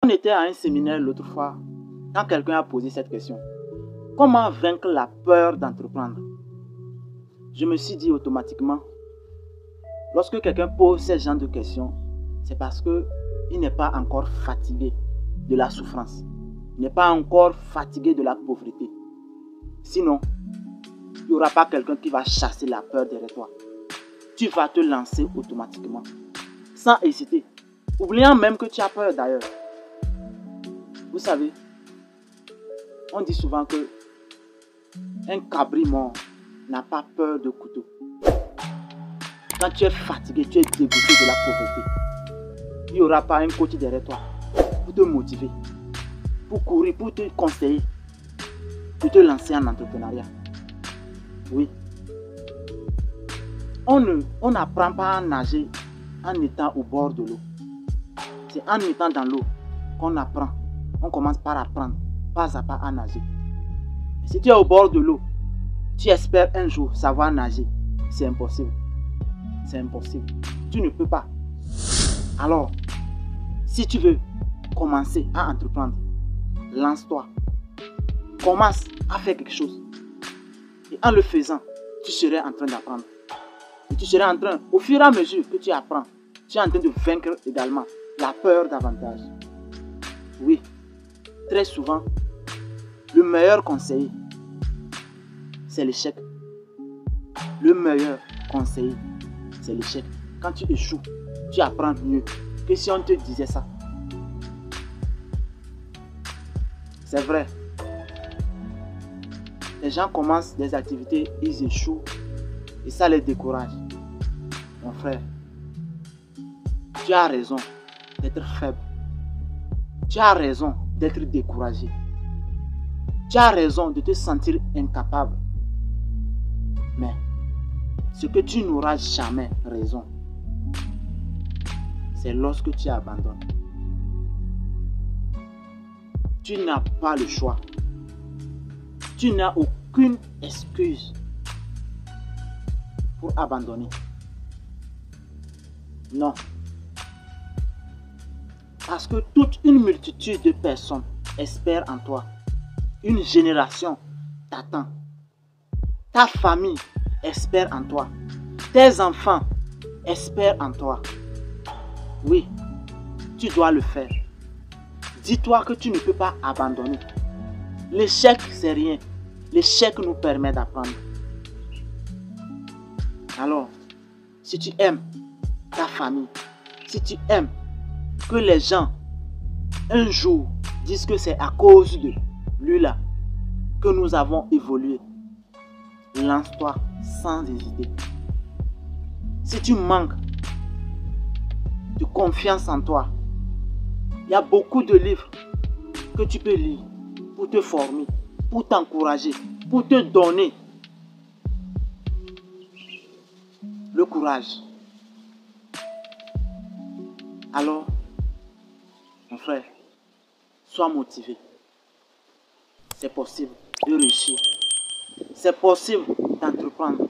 On était à un séminaire l'autre fois, quand quelqu'un a posé cette question. Comment vaincre la peur d'entreprendre? Je me suis dit automatiquement, lorsque quelqu'un pose ce genre de questions, c'est parce qu'il n'est pas encore fatigué de la souffrance. Il n'est pas encore fatigué de la pauvreté. Sinon, il n'y aura pas quelqu'un qui va chasser la peur derrière toi. Tu vas te lancer automatiquement, sans hésiter, oubliant même que tu as peur d'ailleurs. Vous savez, on dit souvent que un cabri mort n'a pas peur de couteau. Quand tu es fatigué, tu es dégoûté de la pauvreté, il n'y aura pas un coach derrière toi pour te motiver, pour courir, pour te conseiller, pour te lancer en entrepreneuriat. Oui. On n'apprend pas à nager en étant au bord de l'eau. C'est en étant dans l'eau qu'on apprend. On commence par apprendre, pas à pas à nager. Mais si tu es au bord de l'eau, tu espères un jour savoir nager. C'est impossible. C'est impossible. Tu ne peux pas. Alors, si tu veux commencer à entreprendre, lance-toi. Commence à faire quelque chose. Et en le faisant, tu serais en train d'apprendre. Et tu serais en train, au fur et à mesure que tu apprends, tu es en train de vaincre également la peur davantage. Oui, très souvent, le meilleur conseiller, c'est l'échec. Le meilleur conseiller, c'est l'échec. Quand tu échoues, tu apprends mieux que si on te disait ça. C'est vrai. Les gens commencent des activités, ils échouent et ça les décourage. Mon frère, tu as raison d'être faible. Tu as raison d'être découragé. Tu as raison de te sentir incapable. Mais ce que tu n'auras jamais raison, c'est lorsque tu abandonnes. Tu n'as pas le choix. Tu n'as aucune excuse pour abandonner. Non. Parce que toute une multitude de personnes espèrent en toi. Une génération t'attend. Ta famille espère en toi. Tes enfants espèrent en toi. Oui, tu dois le faire. Dis-toi que tu ne peux pas abandonner. L'échec, c'est rien. L'échec nous permet d'apprendre. Alors, si tu aimes ta famille, si tu aimes que les gens, un jour, disent que c'est à cause de lui-là que nous avons évolué, lance-toi sans hésiter. Si tu manques de confiance en toi, il y a beaucoup de livres que tu peux lire pour te former, pour t'encourager, pour te donner le courage. Alors, mon frère, sois motivé. C'est possible de réussir. C'est possible d'entreprendre.